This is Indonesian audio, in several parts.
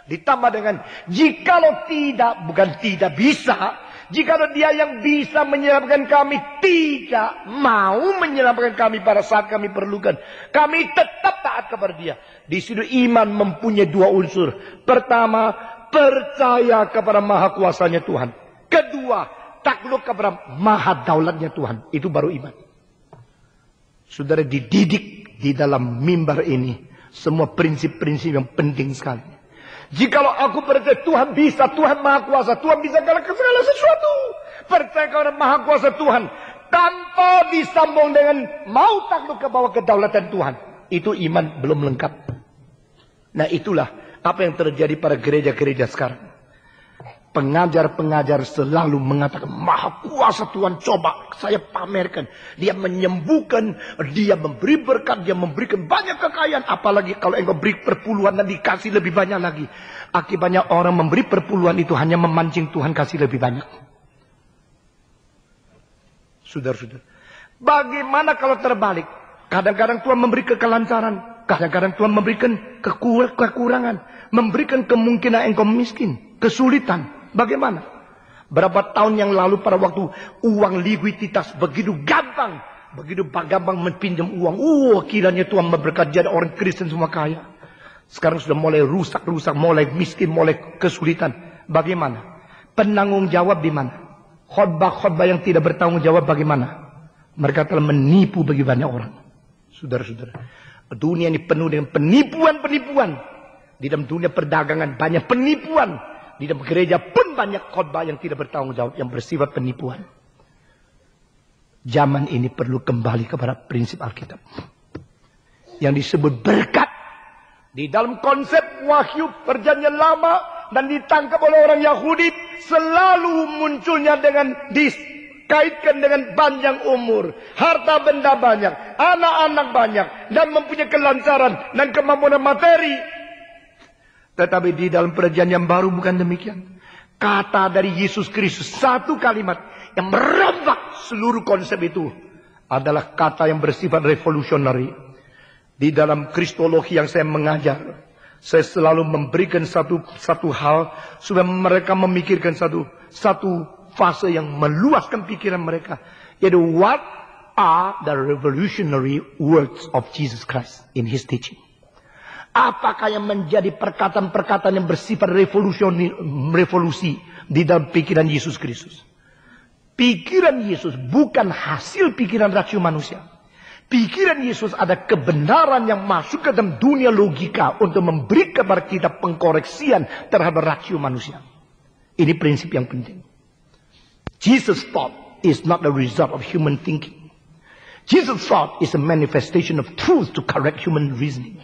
Ditambah dengan, jikalau tidak, bukan tidak bisa, jikalau dia yang bisa menyelamatkan kami tidak mau menyelamatkan kami pada saat kami perlukan, kami tetap taat kepada dia. Di situ iman mempunyai dua unsur. Pertama, percaya kepada maha kuasanya Tuhan. Kedua, takluk kepada maha daulatnya Tuhan. Itu baru iman. Saudara dididik di dalam mimbar ini semua prinsip-prinsip yang penting sekali. Jikalau aku percaya Tuhan bisa, Tuhan maha kuasa, Tuhan bisa kalahkan segala sesuatu. Percaya kepada maha kuasa Tuhan. Tanpa disambung dengan mau takluk ke bawah kedaulatan Tuhan. Itu iman belum lengkap. Nah itulah apa yang terjadi pada gereja-gereja sekarang. Pengajar-pengajar selalu mengatakan maha kuasa Tuhan, coba saya pamerkan. Dia menyembuhkan, dia memberi berkat, dia memberikan banyak kekayaan. Apalagi kalau engkau beri perpuluhan dan dikasih lebih banyak lagi. Akibatnya orang memberi perpuluhan itu hanya memancing Tuhan kasih lebih banyak. Saudara-saudara, bagaimana kalau terbalik? Kadang-kadang Tuhan memberi kelancaran, kadang-kadang Tuhan memberikan kekurangan, memberikan kemungkinan engkau miskin, kesulitan. Bagaimana? Berapa tahun yang lalu pada waktu uang likuiditas begitu gampang meminjam uang. Kiranya Tuhan memberkati, jadi orang Kristen semua kaya. Sekarang sudah mulai rusak, mulai miskin, mulai kesulitan. Bagaimana? Penanggung jawab di mana? Khotbah-khotbah yang tidak bertanggung jawab bagaimana? Mereka telah menipu bagi banyak orang. Saudara-saudara, dunia ini penuh dengan penipuan-penipuan. Di dalam dunia perdagangan banyak penipuan. Di dalam gereja pun banyak khotbah yang tidak bertanggung jawab, yang bersifat penipuan. Zaman ini perlu kembali kepada prinsip Alkitab. Yang disebut berkat. Di dalam konsep wahyu perjanjian lama dan ditangkap oleh orang Yahudi, selalu munculnya dengan dikaitkan dengan panjang umur, harta benda banyak, anak-anak banyak, dan mempunyai kelancaran dan kemampuan materi. Tetapi di dalam perjanjian baru bukan demikian. Kata dari Yesus Kristus, satu kalimat yang merombak seluruh konsep itu adalah kata yang bersifat revolusionary. Di dalam kristologi yang saya mengajar, saya selalu memberikan satu hal supaya mereka memikirkan satu fase yang meluaskan pikiran mereka, yaitu what are the revolutionary words of Jesus Christ in his teaching. Apakah yang menjadi perkataan-perkataan yang bersifat revolusi di dalam pikiran Yesus Kristus? Pikiran Yesus bukan hasil pikiran rasio manusia. Pikiran Yesus ada kebenaran yang masuk ke dalam dunia logika untuk memberi kepada kita pengkoreksian terhadap rasio manusia. Ini prinsip yang penting. Jesus' thought is not the result of human thinking. Jesus' thought is a manifestation of truth to correct human reasoning.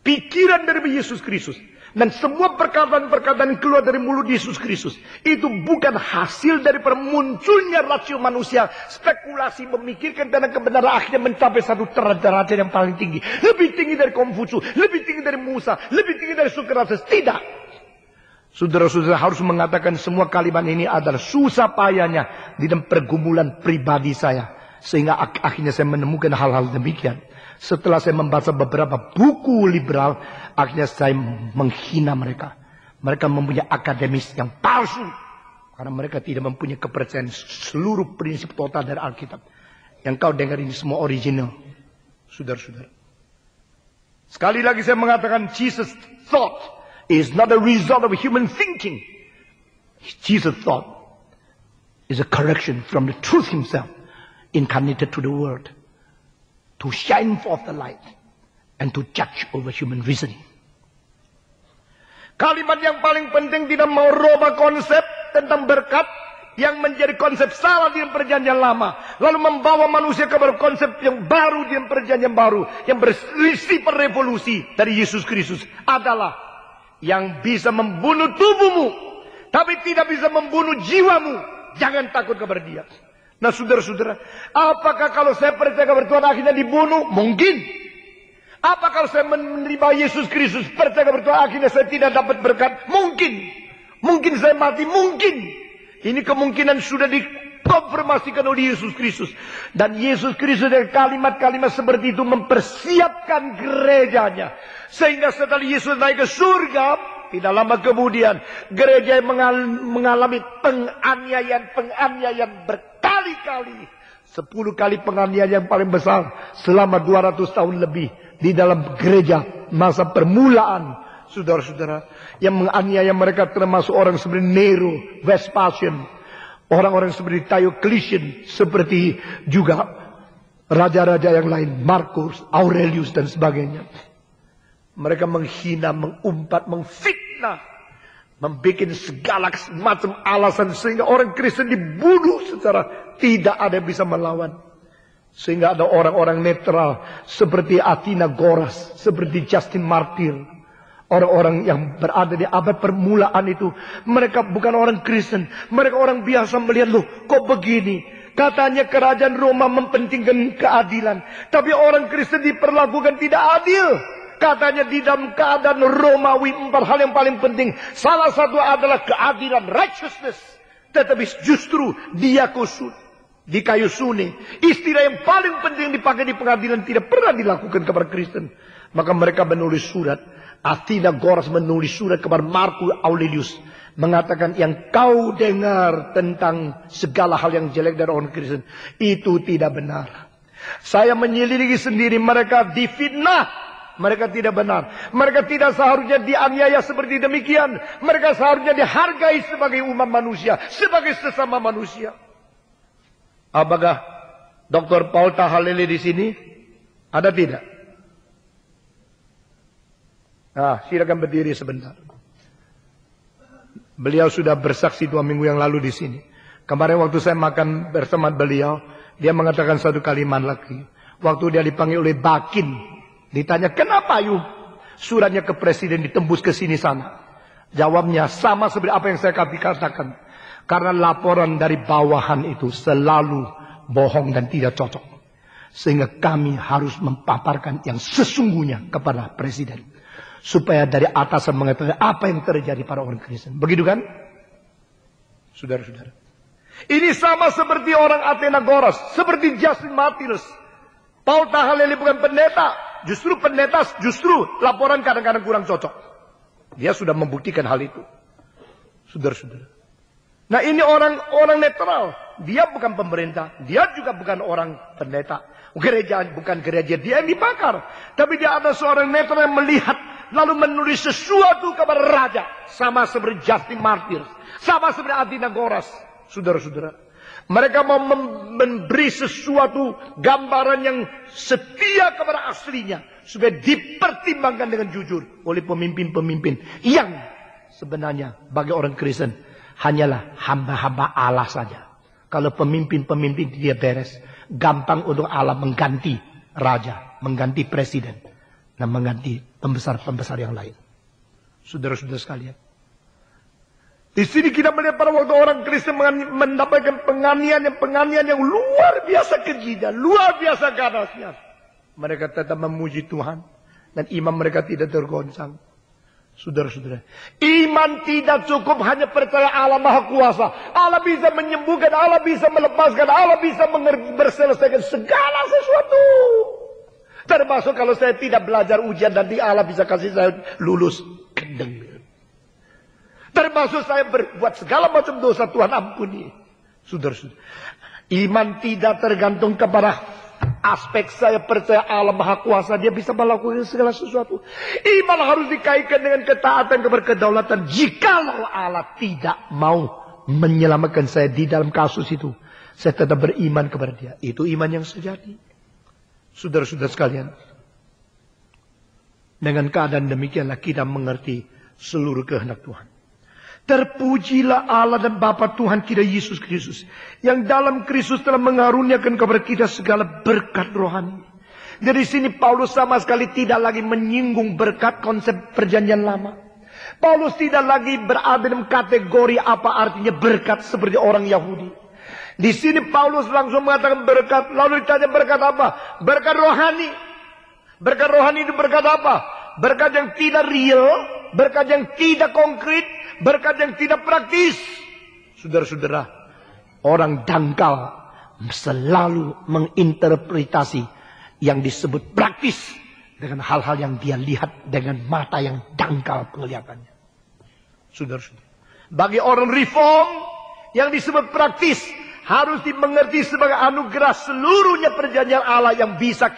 Pikiran dari Yesus Kristus dan semua perkataan-perkataan yang keluar dari mulut Yesus Kristus itu bukan hasil dari munculnya rasio manusia, spekulasi memikirkan tentang kebenaran akhirnya mencapai satu derajat yang paling tinggi, lebih tinggi dari Konfusius, lebih tinggi dari Musa, lebih tinggi dari Sokrates. Tidak. Saudara-saudara harus mengatakan semua kalimat ini adalah susah payahnya di dalam pergumulan pribadi saya, sehingga akhirnya saya menemukan hal-hal demikian. Setelah saya membaca beberapa buku liberal, akhirnya saya menghina mereka. Mereka mempunyai akademis yang palsu. Karena mereka tidak mempunyai kepercayaan seluruh prinsip total dari Alkitab. Yang kau dengar ini semua original. Saudara-saudara. Sekali lagi saya mengatakan Jesus thought is not a result of human thinking. Jesus thought is a correction from the truth himself incarnated to the world. To shine forth the light and to judge over human reasoning. Kalimat yang paling penting tidak mau rubah konsep tentang berkat yang menjadi konsep salah di perjanjian lama, lalu membawa manusia kepada konsep yang baru di perjanjian baru yang bersifat revolusi dari Yesus Kristus adalah yang bisa membunuh tubuhmu tapi tidak bisa membunuh jiwamu. Jangan takut kepada dia. Nah saudara-saudara, apakah kalau saya percaya kepada Tuhan akhirnya dibunuh? Mungkin. Apa kalau saya menerima Yesus Kristus, percaya kepada Tuhan akhirnya saya tidak dapat berkat? Mungkin. Mungkin saya mati? Mungkin. Ini kemungkinan sudah dikonfirmasikan oleh Yesus Kristus. Dan Yesus Kristus dengan kalimat-kalimat seperti itu mempersiapkan gerejanya. Sehingga setelah Yesus naik ke surga, tidak lama kemudian gereja mengalami penganiayaan berkali-kali. 10 kali penganiayaan yang paling besar selama 200 tahun lebih di dalam gereja masa permulaan. Saudara-saudara, yang menganiaya mereka termasuk orang seperti Nero, Vespasian, orang-orang seperti Diocletian, seperti juga raja-raja yang lain, Marcus, Aurelius dan sebagainya. Mereka menghina, mengumpat, memfitnah, membuat segala macam alasan sehingga orang Kristen dibunuh secara tidak ada yang bisa melawan. Sehingga ada orang-orang netral seperti Athenagoras, seperti Justin Martyr. Orang-orang yang berada di abad permulaan itu, mereka bukan orang Kristen, mereka orang biasa melihat, loh kok begini? Katanya kerajaan Roma mempentingkan keadilan, tapi orang Kristen diperlakukan tidak adil. Katanya di dalam keadaan Romawi 4 hal yang paling penting, salah satu adalah keadilan, righteousness. Tetapi justru di kayu suni, istilah yang paling penting dipakai di pengadilan tidak pernah dilakukan kepada Kristen. Maka mereka menulis surat. Athenagoras menulis surat kepada Marcus Aurelius, mengatakan yang kau dengar tentang segala hal yang jelek dari orang Kristen itu tidak benar. Saya menyelidiki sendiri, mereka difitnah, mereka tidak benar, mereka tidak seharusnya dianiaya seperti demikian. Mereka seharusnya dihargai sebagai umat manusia, sebagai sesama manusia. Apakah Dr. Paul Tahalele di sini? Ada tidak? Nah, silakan berdiri sebentar. Beliau sudah bersaksi 2 minggu yang lalu di sini. Kemarin waktu saya makan bersama beliau, dia mengatakan satu kalimat lagi. Waktu dia dipanggil oleh Bakin, ditanya, kenapa suratnya ke presiden ditembus ke sini sana? Jawabnya sama seperti apa yang saya katakan. Karena laporan dari bawahan itu selalu bohong dan tidak cocok. Sehingga kami harus mempaparkan yang sesungguhnya kepada presiden. Supaya dari atasan mengetahui apa yang terjadi pada orang Kristen. Begitu kan? Saudara-saudara. Ini sama seperti orang Athenagoras. Seperti Justin Martyr. Paul Tahalele bukan pendeta. Justru laporan kadang-kadang kurang cocok. Dia sudah membuktikan hal itu. Saudara-saudara. Nah ini orang netral. Dia bukan pemerintah. Dia juga bukan orang pendeta. Gereja bukan gereja dia yang dibakar. Tapi dia ada seorang netral yang melihat. Lalu menulis sesuatu kepada raja. Sama seperti Justin Martyr. Sama seperti Athenagoras. Saudara-saudara. Mereka mau memberi sesuatu gambaran yang setia kepada aslinya. Supaya dipertimbangkan dengan jujur oleh pemimpin-pemimpin. Yang sebenarnya bagi orang Kristen hanyalah hamba-hamba Allah saja. Kalau pemimpin-pemimpin dia beres. Gampang untuk Allah mengganti raja. Mengganti presiden. Dan mengganti pembesar-pembesar yang lain. Saudara-saudara sekalian. Di sini kita melihat pada waktu orang Kristen mendapatkan penganiayaan yang luar biasa keji dan luar biasa ganasnya. Mereka tetap memuji Tuhan. Dan iman mereka tidak tergoncang. Saudara-saudara. Iman tidak cukup hanya percaya Allah Maha Kuasa. Allah bisa menyembuhkan, Allah bisa melepaskan, Allah bisa berselesaikan segala sesuatu. Termasuk kalau saya tidak belajar ujian nanti Allah bisa kasih saya lulus. Kendeng. Termasuk saya berbuat segala macam dosa, Tuhan ampuni. Saudara-saudara. Iman tidak tergantung kepada aspek saya percaya Allah Maha Kuasa. Dia bisa melakukan segala sesuatu. Iman harus dikaitkan dengan ketaatan kepada kedaulatan. Jikalau Allah tidak mau menyelamatkan saya di dalam kasus itu, saya tetap beriman kepada dia. Itu iman yang sejati. Saudara-saudara sekalian, dengan keadaan demikianlah kita mengerti seluruh kehendak Tuhan. Terpujilah Allah dan Bapa Tuhan kita Yesus Kristus, yang dalam Kristus telah mengaruniakan kepada kita segala berkat rohani. Dari sini Paulus sama sekali tidak lagi menyinggung berkat konsep perjanjian lama. Paulus tidak lagi berada dalam kategori apa artinya berkat seperti orang Yahudi. Di sini Paulus langsung mengatakan berkat. Lalu ditanya berkat apa? Berkat rohani. Berkat rohani itu berkat apa? Berkat yang tidak real. Berkat yang tidak konkret. Berkat yang tidak praktis. Saudara-saudara. Orang dangkal selalu menginterpretasi yang disebut praktis. Dengan hal-hal yang dia lihat dengan mata yang dangkal penglihatannya. Saudara-saudara. Bagi orang reform yang disebut praktis harus dimengerti sebagai anugerah seluruhnya perjanjian Allah yang bisa